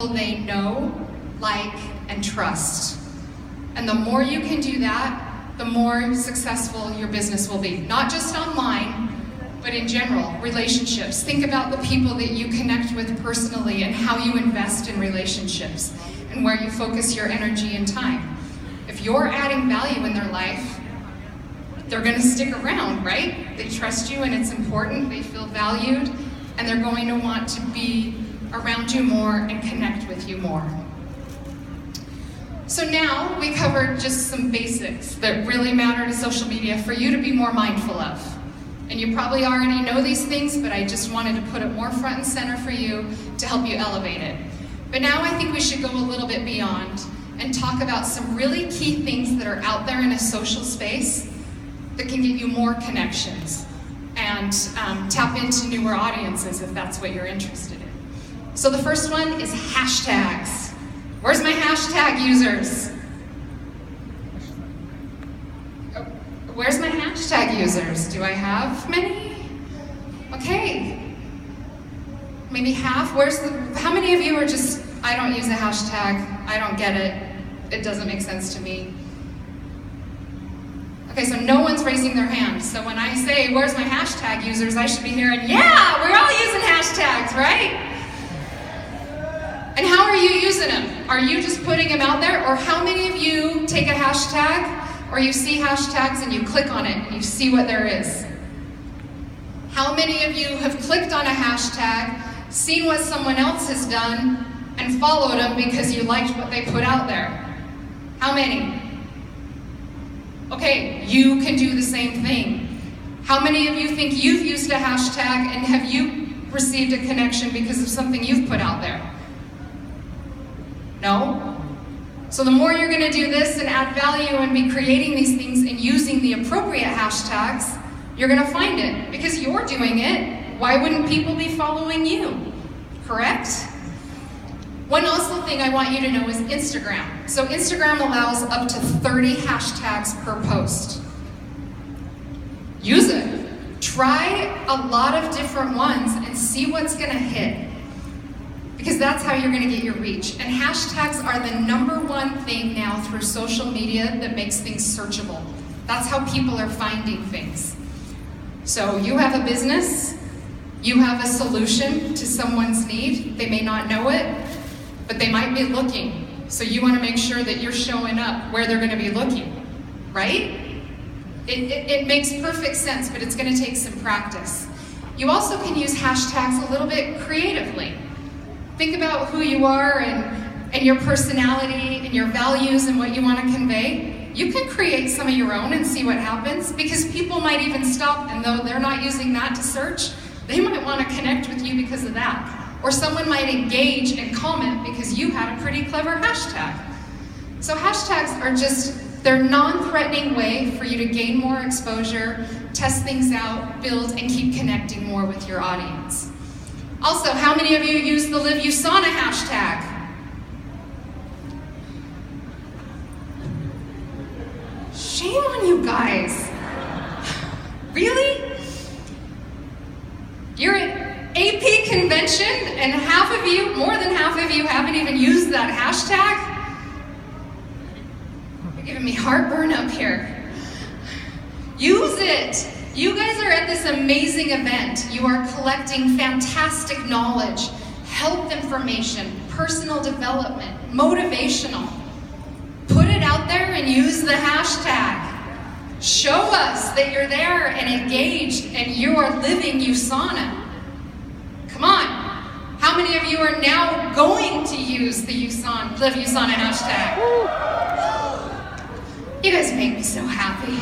they know, like, and trust. And the more you can do that, the more successful your business will be. Not just online, but in general, relationships. Think about the people that you connect with personally and how you invest in relationships and where you focus your energy and time. If you're adding value in their life, they're gonna stick around, right? They trust you and it's important, they feel valued, and they're going to want to be around you more and connect with you more. So now we covered just some basics that really matter to social media for you to be more mindful of. And you probably already know these things, but I just wanted to put it more front and center for you to help you elevate it. But now I think we should go a little bit beyond and talk about some really key things that are out there in a social space that can get you more connections and tap into newer audiences if that's what you're interested in. So the first one is hashtags. Where's my hashtag users? Where's my hashtag users? Do I have many? Okay. Maybe half. How many of you are just, I don't use a hashtag, I don't get it, it doesn't make sense to me? Okay, so no one's raising their hand. So when I say, where's my hashtag users, I should be hearing, yeah, we're all using hashtags, right? And how are you using them? Are you just putting them out there? Or how many of you take a hashtag, or you see hashtags and you click on it and you see what there is? How many of you have clicked on a hashtag, seen what someone else has done, and followed them because you liked what they put out there? How many? Okay, you can do the same thing. How many of you think you've used a hashtag and have you received a connection because of something you've put out there? No? So the more you're going to do this and add value and be creating these things and using the appropriate hashtags, you're going to find it. Because you're doing it, why wouldn't people be following you? Correct? One also thing I want you to know is Instagram. So Instagram allows up to 30 hashtags per post. Use it. Try a lot of different ones and see what's going to hit. Because that's how you're going to get your reach. And hashtags are the #1 thing now through social media that makes things searchable. That's how people are finding things. So you have a business, you have a solution to someone's need. They may not know it, but they might be looking. So you want to make sure that you're showing up where they're going to be looking, right? It makes perfect sense, but it's going to take some practice. You also can use hashtags a little bit creatively. Think about who you are and your personality and your values and what you want to convey. You can create some of your own and see what happens, because people might even stop, and though they're not using that to search, they might want to connect with you because of that. Or someone might engage and comment because you had a pretty clever hashtag. So hashtags are just, they're a non-threatening way for you to gain more exposure, test things out, build, and keep connecting more with your audience. Also, how many of you use the Live Usana hashtag? Shame on you guys. Really? You're at AP convention and half of you, more than half of you, haven't even used that hashtag? You're giving me heartburn up here. Use it. You guys are at this amazing event. You are collecting fantastic knowledge, health information, personal development, motivational. Put it out there and use the hashtag. Show us that you're there and engaged and you are living Usana. Come on. How many of you are now going to use the Live Usana hashtag? You guys make me so happy.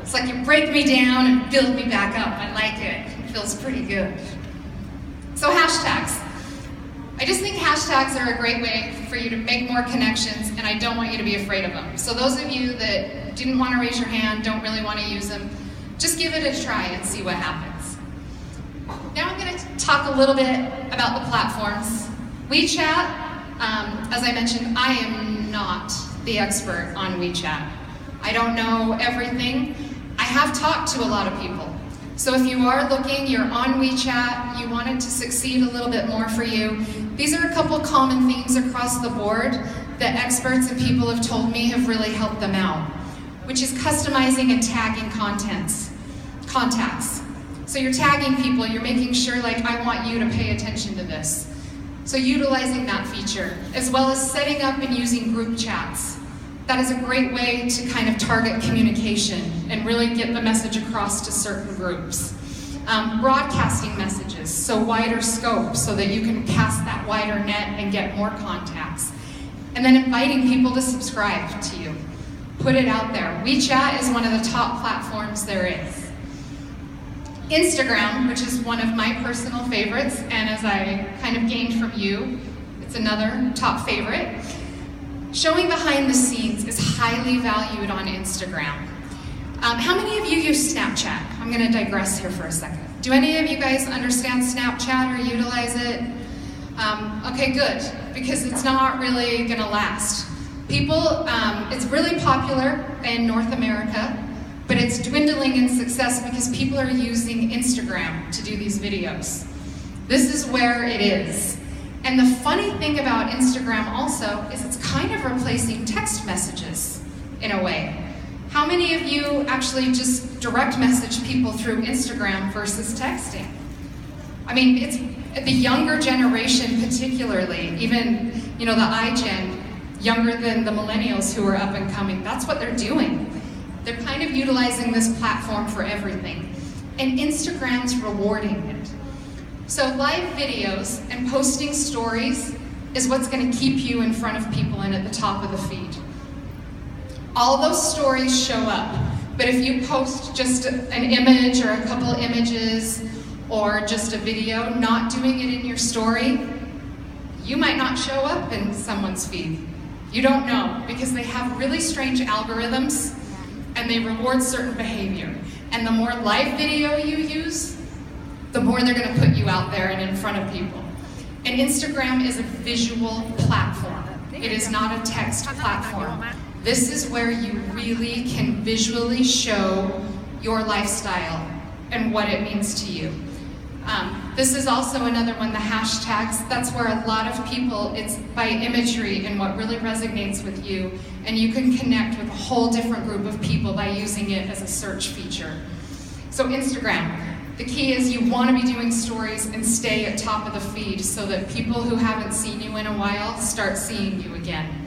It's like you break me down and build me back up. I like it. It feels pretty good. So hashtags. I just think hashtags are a great way for you to make more connections, and I don't want you to be afraid of them. So those of you that didn't want to raise your hand, don't really want to use them, just give it a try and see what happens. Now I'm going to talk a little bit about the platforms. WeChat, as I mentioned, I am not the expert on WeChat. I don't know everything. I have talked to a lot of people. So if you are looking, you're on WeChat, you want it to succeed a little bit more for you, These are a couple common themes across the board that experts and people have told me have really helped them out, which is customizing and tagging contacts. So you're tagging people, you're making sure, like, I want you to pay attention to this. So utilizing that feature, as well as setting up and using group chats. That is a great way to kind of target communication and really get the message across to certain groups. Broadcasting messages, so wider scope, so that you can cast that wider net and get more contacts. And then inviting people to subscribe to you. Put it out there. WeChat is one of the top platforms there is. Instagram, which is one of my personal favorites, and as I kind of gained from you, it's another top favorite. Showing behind the scenes is highly valued on Instagram. How many of you use Snapchat? I'm going to digress here for a second. Do any of you guys understand Snapchat or utilize it? Okay, good, because it's not really going to last. People, it's really popular in North America, but it's dwindling in success because people are using Instagram to do these videos. This is where it is. And the funny thing about Instagram also is it's kind of replacing text messages in a way. How many of you actually just direct message people through Instagram versus texting? I mean, it's the younger generation particularly, even, the iGen, younger than the millennials who are up and coming, that's what they're doing. They're kind of utilizing this platform for everything. And Instagram's rewarding it. So live videos and posting stories is what's going to keep you in front of people and at the top of the feed. All those stories show up, but if you post just an image or a couple images or just a video, not doing it in your story, you might not show up in someone's feed. You don't know, because they have really strange algorithms and they reward certain behavior. And the more live video you use, the more they're going to put you out there and in front of people. And Instagram is a visual platform. It is not a text platform. This is where you really can visually show your lifestyle and what it means to you. This is also another one, the hashtags. That's where a lot of people, it's by imagery and what really resonates with you, and you can connect with a whole different group of people by using it as a search feature. So Instagram, the key is you want to be doing stories and stay at top of the feed so that people who haven't seen you in a while start seeing you again.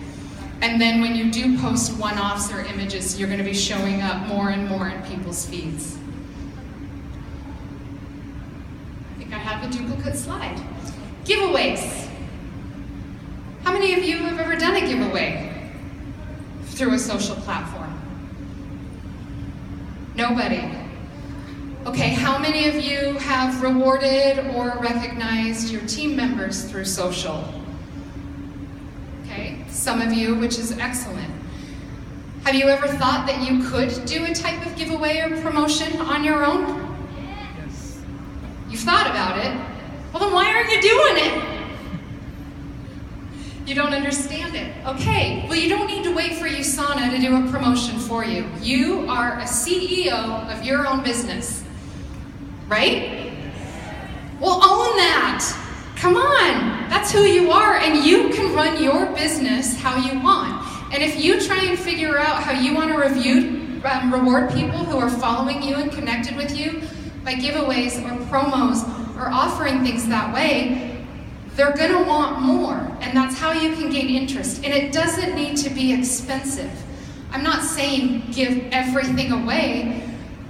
And then when you do post one-offs or images, you're going to be showing up more and more in people's feeds. I have a duplicate slide. Giveaways. How many of you have ever done a giveaway through a social platform? Nobody. Okay, how many of you have rewarded or recognized your team members through social? Okay, some of you, which is excellent. Have you ever thought that you could do a type of giveaway or promotion on your own? You've thought about it. Well, then why aren't you doing it? You don't understand it. Okay, well, you don't need to wait for Usana to do a promotion for you. You are a CEO of your own business, right? Well, own that. Come on, that's who you are, and you can run your business how you want. And if you try and figure out how you want to reward people who are following you and connected with you, by giveaways or promos or offering things that way, they're gonna want more, and that's how you can gain interest. And it doesn't need to be expensive. I'm not saying give everything away.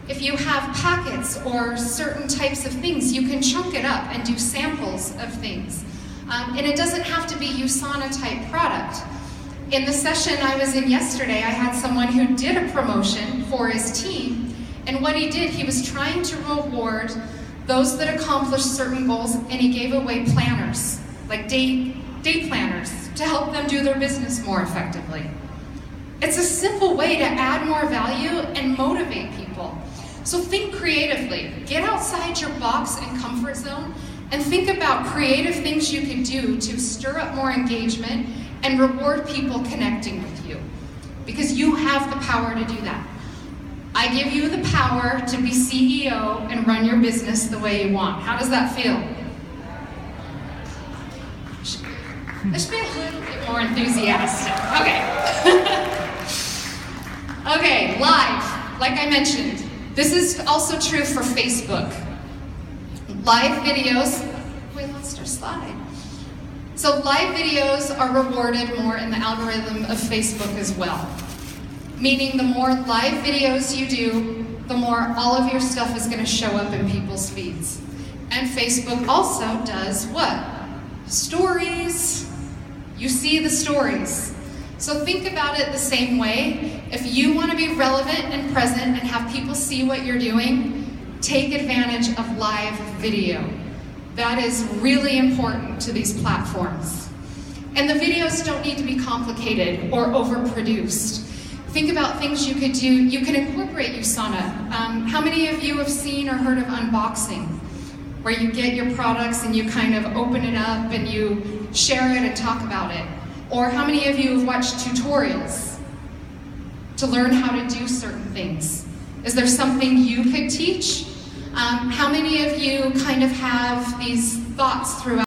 If you have packets or certain types of things, you can chunk it up and do samples of things. And it doesn't have to be Usana type product. In the session I was in yesterday, I had someone who did a promotion for his team. And what he did, he was trying to reward those that accomplished certain goals, and he gave away planners, like day planners, to help them do their business more effectively. It's a simple way to add more value and motivate people. So think creatively. Get outside your box and comfort zone and think about creative things you can do to stir up more engagement and reward people connecting with you. Because you have the power to do that. I give you the power to be CEO and run your business the way you want. How does that feel? I should be a little bit more enthusiastic. Okay. Okay, live, like I mentioned. This is also true for Facebook. Live videos, we lost our slide. So live videos are rewarded more in the algorithm of Facebook as well. Meaning the more live videos you do, the more all of your stuff is going to show up in people's feeds. And Facebook also does what? Stories. You see the stories. So think about it the same way. If you want to be relevant and present and have people see what you're doing, take advantage of live video. That is really important to these platforms. And the videos don't need to be complicated or overproduced. Think about things you could do. You can incorporate Usana. How many of you have seen or heard of unboxing? Where you get your products and you kind of open it up and you share it and talk about it. Or how many of you have watched tutorials to learn how to do certain things? Is there something you could teach? How many of you kind of have these thoughts throughout